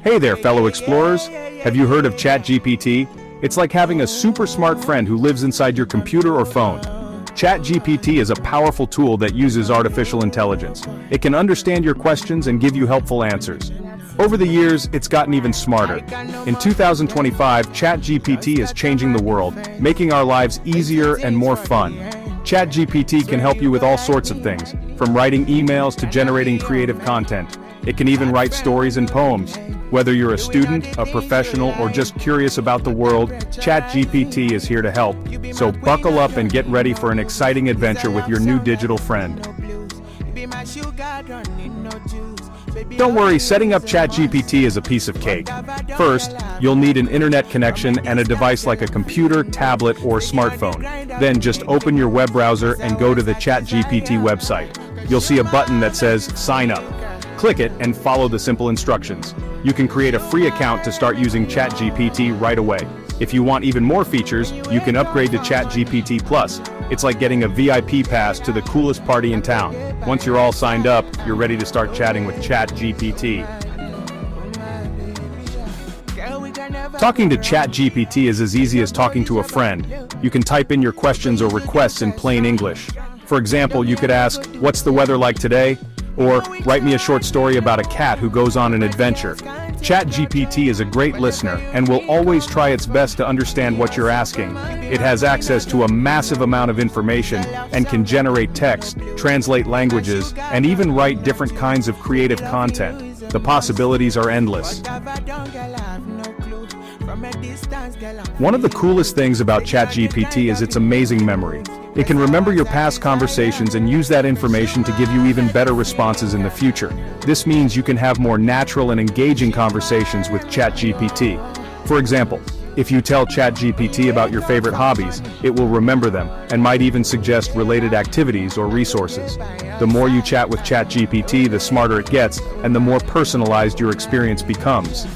Hey there, fellow explorers! Have you heard of ChatGPT? It's like having a super smart friend who lives inside your computer or phone. ChatGPT is a powerful tool that uses artificial intelligence. It can understand your questions and give you helpful answers. Over the years, it's gotten even smarter. In 2025, ChatGPT is changing the world, making our lives easier and more fun. ChatGPT can help you with all sorts of things, from writing emails to generating creative content. It can even write stories and poems. Whether you're a student, a professional, or just curious about the world, ChatGPT is here to help. So buckle up and get ready for an exciting adventure with your new digital friend. Don't worry, setting up ChatGPT is a piece of cake. First, you'll need an internet connection and a device like a computer, tablet, or smartphone. Then just open your web browser and go to the ChatGPT website. You'll see a button that says Sign Up. Click it and follow the simple instructions. You can create a free account to start using ChatGPT right away. If you want even more features, you can upgrade to ChatGPT Plus. It's like getting a VIP pass to the coolest party in town. Once you're all signed up, you're ready to start chatting with ChatGPT. Talking to ChatGPT is as easy as talking to a friend. You can type in your questions or requests in plain English. For example, you could ask, "What's the weather like today?" Or, "Write me a short story about a cat who goes on an adventure." ChatGPT is a great listener and will always try its best to understand what you're asking. It has access to a massive amount of information and can generate text, translate languages, and even write different kinds of creative content. The possibilities are endless. One of the coolest things about ChatGPT is its amazing memory. It can remember your past conversations and use that information to give you even better responses in the future. This means you can have more natural and engaging conversations with ChatGPT. For example, if you tell ChatGPT about your favorite hobbies, it will remember them and might even suggest related activities or resources. The more you chat with ChatGPT, the smarter it gets, and the more personalized your experience becomes.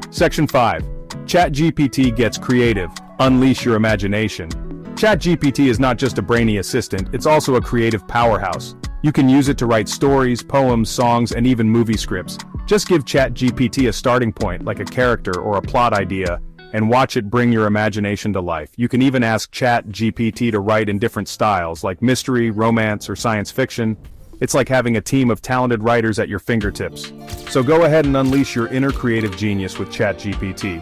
Section 5. ChatGPT gets creative. Unleash your imagination. ChatGPT is not just a brainy assistant, it's also a creative powerhouse. You can use it to write stories, poems, songs, and even movie scripts. Just give ChatGPT a starting point, like a character or a plot idea, and watch it bring your imagination to life. You can even ask ChatGPT to write in different styles, like mystery, romance, or science fiction. It's like having a team of talented writers at your fingertips. So go ahead and unleash your inner creative genius with ChatGPT.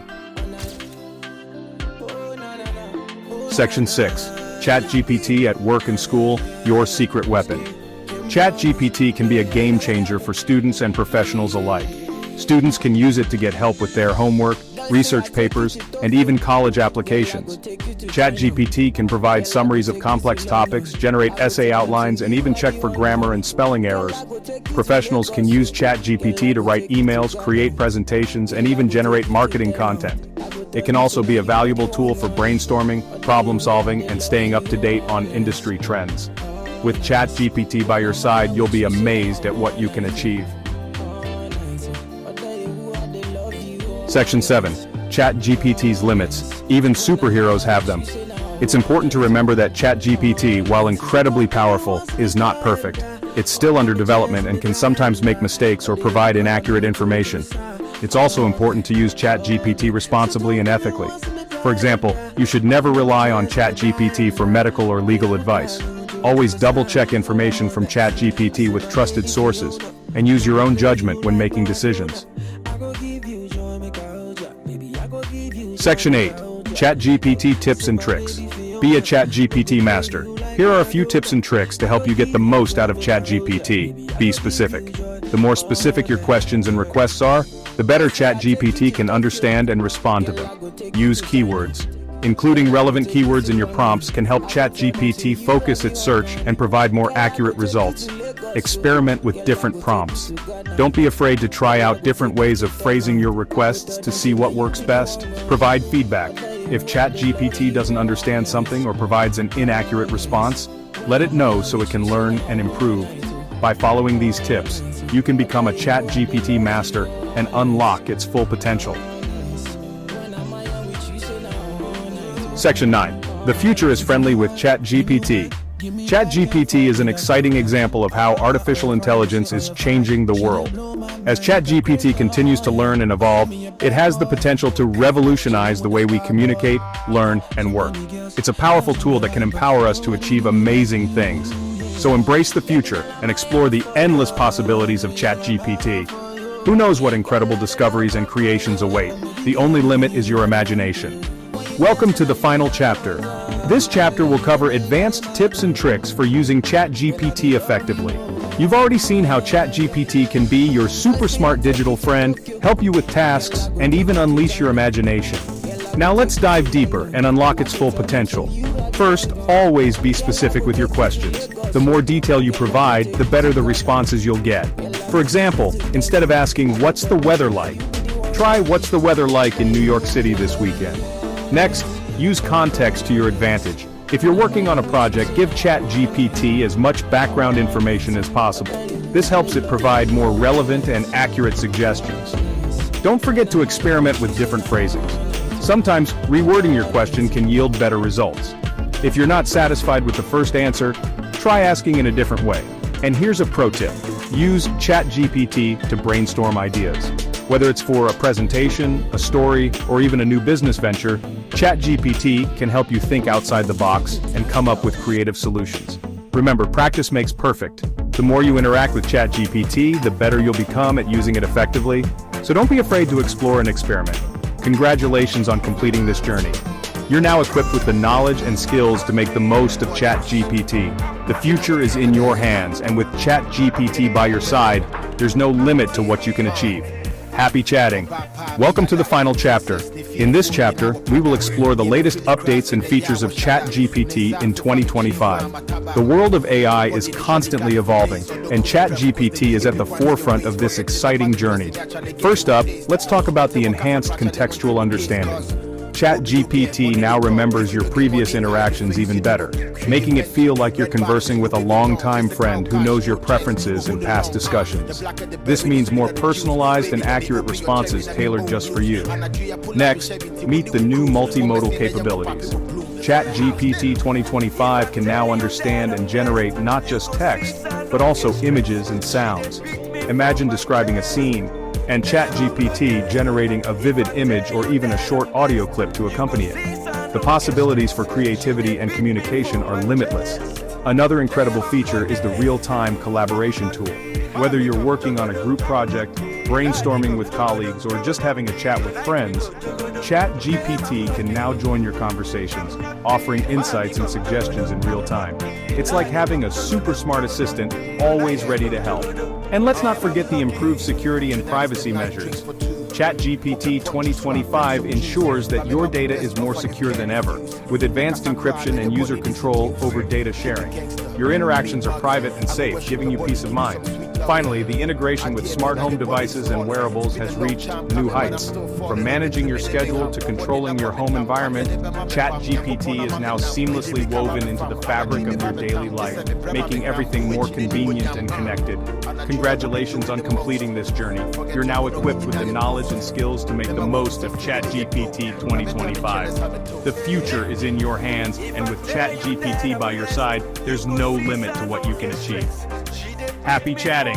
Section 6. ChatGPT at work and school, your secret weapon. ChatGPT can be a game changer for students and professionals alike. Students can use it to get help with their homework, research papers, and even college applications. ChatGPT can provide summaries of complex topics, generate essay outlines, and even check for grammar and spelling errors. Professionals can use ChatGPT to write emails, create presentations, and even generate marketing content. It can also be a valuable tool for brainstorming, problem solving, and staying up to date on industry trends. With ChatGPT by your side, you'll be amazed at what you can achieve. Section 7. ChatGPT's limits. Even superheroes have them. It's important to remember that ChatGPT, while incredibly powerful, is not perfect. It's still under development and can sometimes make mistakes or provide inaccurate information. It's also important to use ChatGPT responsibly and ethically. For example, you should never rely on ChatGPT for medical or legal advice. Always double-check information from ChatGPT with trusted sources, and use your own judgment when making decisions. Section 8. ChatGPT tips and tricks. Be a ChatGPT master. Here are a few tips and tricks to help you get the most out of ChatGPT. Be specific. The more specific your questions and requests are, the better ChatGPT can understand and respond to them. Use keywords. Including relevant keywords in your prompts can help ChatGPT focus its search and provide more accurate results. Experiment with different prompts. Don't be afraid to try out different ways of phrasing your requests to see what works best. Provide feedback. If ChatGPT doesn't understand something or provides an inaccurate response, let it know so it can learn and improve. By following these tips, you can become a ChatGPT master and unlock its full potential. Section 9. The future is friendly with ChatGPT. ChatGPT is an exciting example of how artificial intelligence is changing the world. As ChatGPT continues to learn and evolve, it has the potential to revolutionize the way we communicate, learn, and work. It's a powerful tool that can empower us to achieve amazing things. So embrace the future and explore the endless possibilities of ChatGPT. Who knows what incredible discoveries and creations await? The only limit is your imagination. Welcome to the final chapter. This chapter will cover advanced tips and tricks for using ChatGPT effectively. You've already seen how ChatGPT can be your super smart digital friend, help you with tasks, and even unleash your imagination. Now let's dive deeper and unlock its full potential. First, always be specific with your questions. The more detail you provide, the better the responses you'll get. For example, instead of asking, "What's the weather like?" try, "What's the weather like in New York City this weekend?" Next, use context to your advantage. If you're working on a project, give ChatGPT as much background information as possible. This helps it provide more relevant and accurate suggestions. Don't forget to experiment with different phrasings. Sometimes, rewording your question can yield better results. If you're not satisfied with the first answer, try asking in a different way. And here's a pro tip. Use ChatGPT to brainstorm ideas. Whether it's for a presentation, a story, or even a new business venture, ChatGPT can help you think outside the box and come up with creative solutions. Remember, practice makes perfect. The more you interact with ChatGPT, the better you'll become at using it effectively. So don't be afraid to explore and experiment. Congratulations on completing this journey. You're now equipped with the knowledge and skills to make the most of ChatGPT. The future is in your hands, and with ChatGPT by your side, there's no limit to what you can achieve. Happy chatting. Welcome to the final chapter. In this chapter, we will explore the latest updates and features of ChatGPT in 2025. The world of AI is constantly evolving, and ChatGPT is at the forefront of this exciting journey. First up, let's talk about the enhanced contextual understanding. ChatGPT now remembers your previous interactions even better, making it feel like you're conversing with a longtime friend who knows your preferences and past discussions. This means more personalized and accurate responses tailored just for you. Next, meet the new multimodal capabilities. ChatGPT 2025 can now understand and generate not just text, but also images and sounds. Imagine describing a scene, and ChatGPT generating a vivid image or even a short audio clip to accompany it. The possibilities for creativity and communication are limitless. Another incredible feature is the real-time collaboration tool. Whether you're working on a group project, brainstorming with colleagues, or just having a chat with friends, ChatGPT can now join your conversations, offering insights and suggestions in real time. It's like having a super smart assistant, always ready to help. And let's not forget the improved security and privacy measures. ChatGPT 2025 ensures that your data is more secure than ever, with advanced encryption and user control over data sharing. Your interactions are private and safe, giving you peace of mind. Finally, the integration with smart home devices and wearables has reached new heights. From managing your schedule to controlling your home environment, ChatGPT is now seamlessly woven into the fabric of your daily life, making everything more convenient and connected. Congratulations on completing this journey. You're now equipped with the knowledge and skills to make the most of ChatGPT 2025. The future is in your hands, and with ChatGPT by your side, there's no limit to what you can achieve. Happy chatting.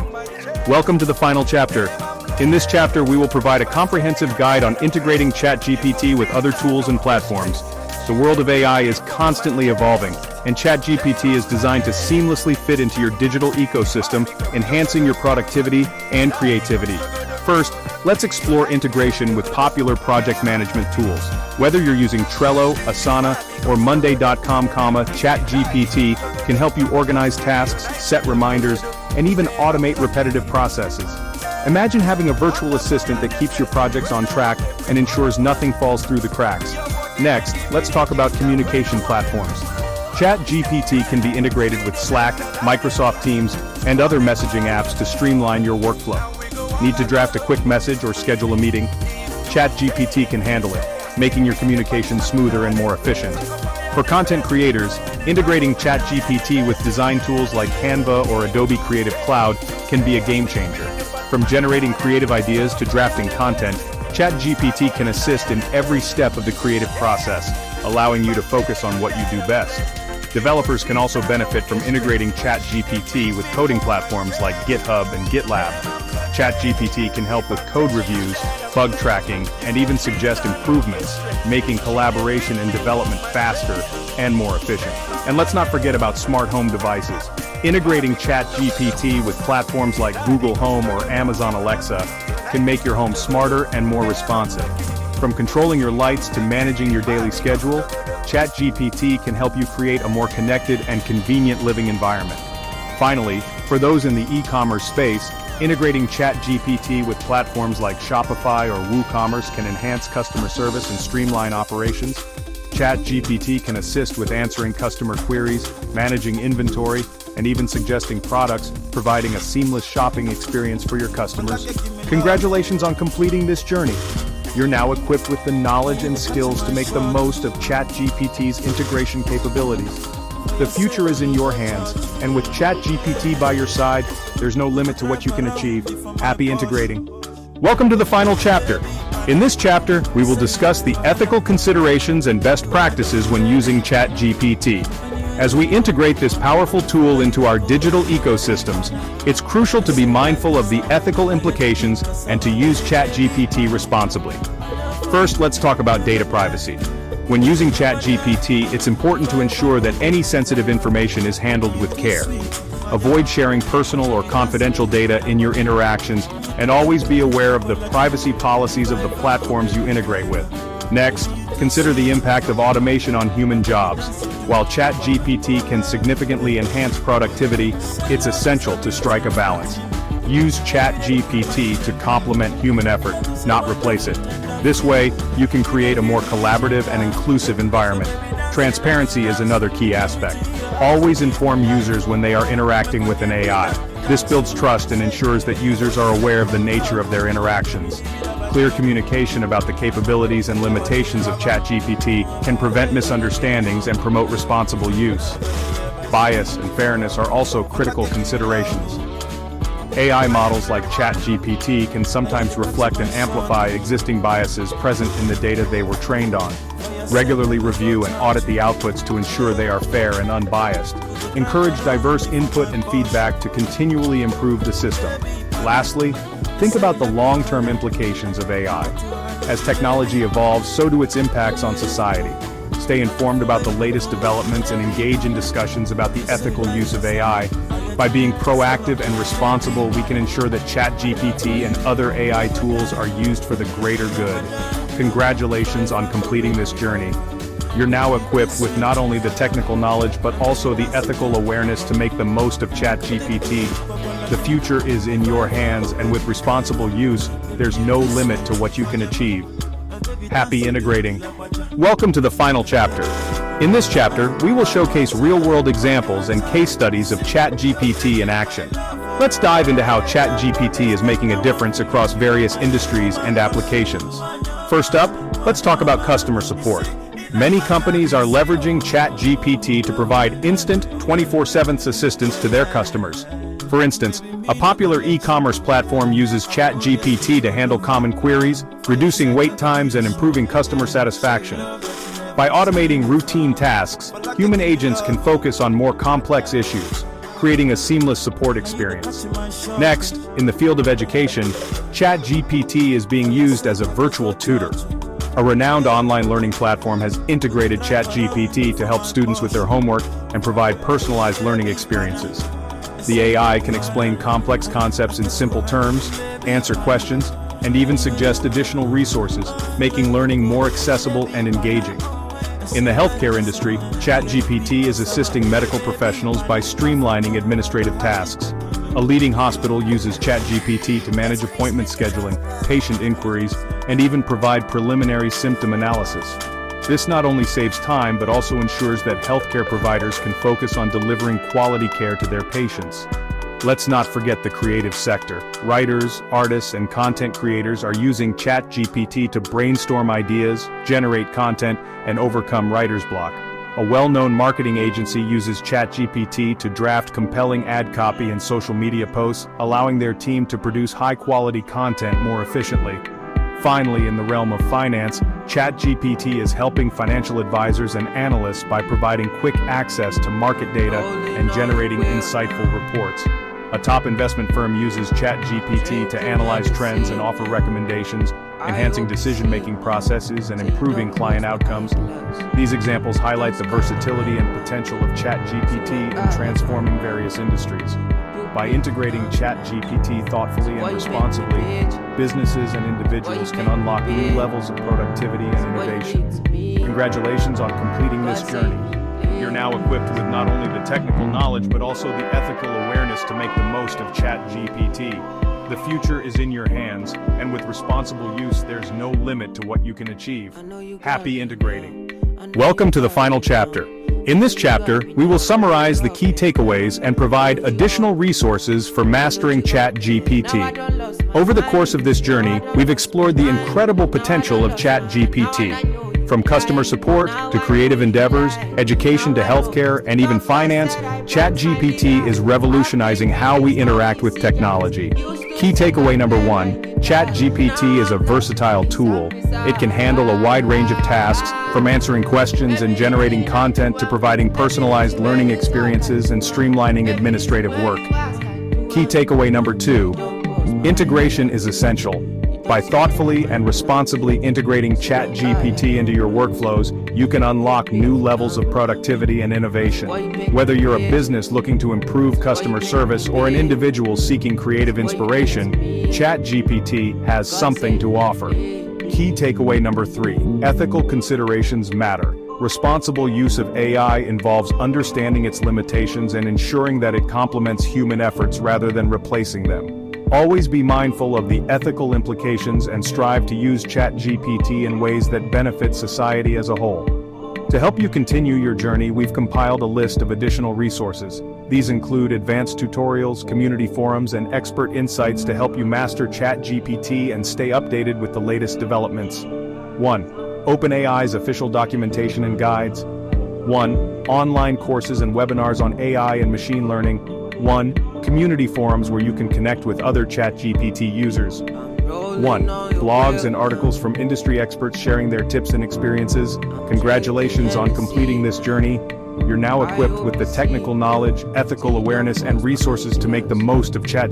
Welcome to the final chapter. In this chapter, we will provide a comprehensive guide on integrating ChatGPT with other tools and platforms. The world of AI is constantly evolving, and ChatGPT is designed to seamlessly fit into your digital ecosystem, enhancing your productivity and creativity. First, let's explore integration with popular project management tools. Whether you're using Trello, Asana, or Monday.com, ChatGPT can help you organize tasks, set reminders, and even automate repetitive processes. Imagine having a virtual assistant that keeps your projects on track and ensures nothing falls through the cracks. Next, let's talk about communication platforms. ChatGPT can be integrated with Slack, Microsoft Teams, and other messaging apps to streamline your workflow. Need to draft a quick message or schedule a meeting? ChatGPT can handle it, making your communication smoother and more efficient. For content creators, integrating ChatGPT with design tools like Canva or Adobe Creative Cloud can be a game changer. From generating creative ideas to drafting content, ChatGPT can assist in every step of the creative process, allowing you to focus on what you do best. Developers can also benefit from integrating ChatGPT with coding platforms like GitHub and GitLab. ChatGPT can help with code reviews, bug tracking, and even suggest improvements, making collaboration and development faster and more efficient. And let's not forget about smart home devices. Integrating ChatGPT with platforms like Google Home or Amazon Alexa can make your home smarter and more responsive. From controlling your lights to managing your daily schedule, ChatGPT can help you create a more connected and convenient living environment. Finally, for those in the e-commerce space, integrating ChatGPT with platforms like Shopify or WooCommerce can enhance customer service and streamline operations. ChatGPT can assist with answering customer queries, managing inventory, and even suggesting products, providing a seamless shopping experience for your customers. Congratulations on completing this journey. You're now equipped with the knowledge and skills to make the most of ChatGPT's integration capabilities. The future is in your hands, and with ChatGPT by your side, there's no limit to what you can achieve. Happy integrating. Welcome to the final chapter. In this chapter, we will discuss the ethical considerations and best practices when using ChatGPT. As we integrate this powerful tool into our digital ecosystems, it's crucial to be mindful of the ethical implications and to use ChatGPT responsibly. First, let's talk about data privacy. When using ChatGPT, it's important to ensure that any sensitive information is handled with care. Avoid sharing personal or confidential data in your interactions, and always be aware of the privacy policies of the platforms you integrate with. Next, consider the impact of automation on human jobs. While ChatGPT can significantly enhance productivity, it's essential to strike a balance. Use ChatGPT to complement human effort, not replace it. This way, you can create a more collaborative and inclusive environment. Transparency is another key aspect. Always inform users when they are interacting with an AI. This builds trust and ensures that users are aware of the nature of their interactions. Clear communication about the capabilities and limitations of ChatGPT can prevent misunderstandings and promote responsible use. Bias and fairness are also critical considerations. AI models like ChatGPT can sometimes reflect and amplify existing biases present in the data they were trained on. Regularly review and audit the outputs to ensure they are fair and unbiased. Encourage diverse input and feedback to continually improve the system. Lastly, think about the long-term implications of AI. As technology evolves, so do its impacts on society. Stay informed about the latest developments and engage in discussions about the ethical use of AI. By being proactive and responsible, we can ensure that ChatGPT and other AI tools are used for the greater good. Congratulations on completing this journey. You're now equipped with not only the technical knowledge but also the ethical awareness to make the most of ChatGPT. The future is in your hands, and with responsible use, there's no limit to what you can achieve. Happy integrating. Welcome to the final chapter. In this chapter, we will showcase real-world examples and case studies of ChatGPT in action. Let's dive into how ChatGPT is making a difference across various industries and applications. First up, let's talk about customer support. Many companies are leveraging ChatGPT to provide instant 24/7 assistance to their customers. For instance, a popular e-commerce platform uses ChatGPT to handle common queries, reducing wait times and improving customer satisfaction. By automating routine tasks, human agents can focus on more complex issues, creating a seamless support experience. Next, in the field of education, ChatGPT is being used as a virtual tutor. A renowned online learning platform has integrated ChatGPT to help students with their homework and provide personalized learning experiences. The AI can explain complex concepts in simple terms, answer questions, and even suggest additional resources, making learning more accessible and engaging. In the healthcare industry, ChatGPT is assisting medical professionals by streamlining administrative tasks. A leading hospital uses ChatGPT to manage appointment scheduling, patient inquiries, and even provide preliminary symptom analysis. This not only saves time but also ensures that healthcare providers can focus on delivering quality care to their patients. Let's not forget the creative sector. Writers, artists, and content creators are using ChatGPT to brainstorm ideas, generate content, and overcome writer's block. A well-known marketing agency uses ChatGPT to draft compelling ad copy and social media posts, allowing their team to produce high-quality content more efficiently. Finally, in the realm of finance, ChatGPT is helping financial advisors and analysts by providing quick access to market data and generating insightful reports. A top investment firm uses ChatGPT to analyze trends and offer recommendations, enhancing decision-making processes and improving client outcomes. These examples highlight the versatility and potential of ChatGPT in transforming various industries. By integrating ChatGPT thoughtfully and responsibly, businesses and individuals can unlock new levels of productivity and innovation. Congratulations on completing this journey. You're now equipped with not only the technical knowledge but also the ethical awareness to make the most of ChatGPT. The future is in your hands, and with responsible use, there's no limit to what you can achieve. Happy integrating. Welcome to the final chapter. In this chapter, we will summarize the key takeaways and provide additional resources for mastering ChatGPT. Over the course of this journey, we've explored the incredible potential of ChatGPT. From customer support to creative endeavors, education to healthcare, and even finance, ChatGPT is revolutionizing how we interact with technology. Key takeaway number 1, ChatGPT is a versatile tool. It can handle a wide range of tasks, from answering questions and generating content to providing personalized learning experiences and streamlining administrative work. Key takeaway number 2, integration is essential. By thoughtfully and responsibly integrating ChatGPT into your workflows, you can unlock new levels of productivity and innovation. Whether you're a business looking to improve customer service or an individual seeking creative inspiration, ChatGPT has something to offer. Key takeaway number 3, ethical considerations matter. Responsible use of AI involves understanding its limitations and ensuring that it complements human efforts rather than replacing them. Always be mindful of the ethical implications and strive to use ChatGPT in ways that benefit society as a whole. To help you continue your journey, we've compiled a list of additional resources. These include advanced tutorials, community forums, and expert insights to help you master ChatGPT and stay updated with the latest developments. 1. OpenAI's official documentation and guides. 1. Online courses and webinars on AI and machine learning. 1. Community forums where you can connect with other ChatGPT users. 1. Blogs and articles from industry experts sharing their tips and experiences. Congratulations on completing this journey. You're now equipped with the technical knowledge, ethical awareness, and resources to make the most of ChatGPT.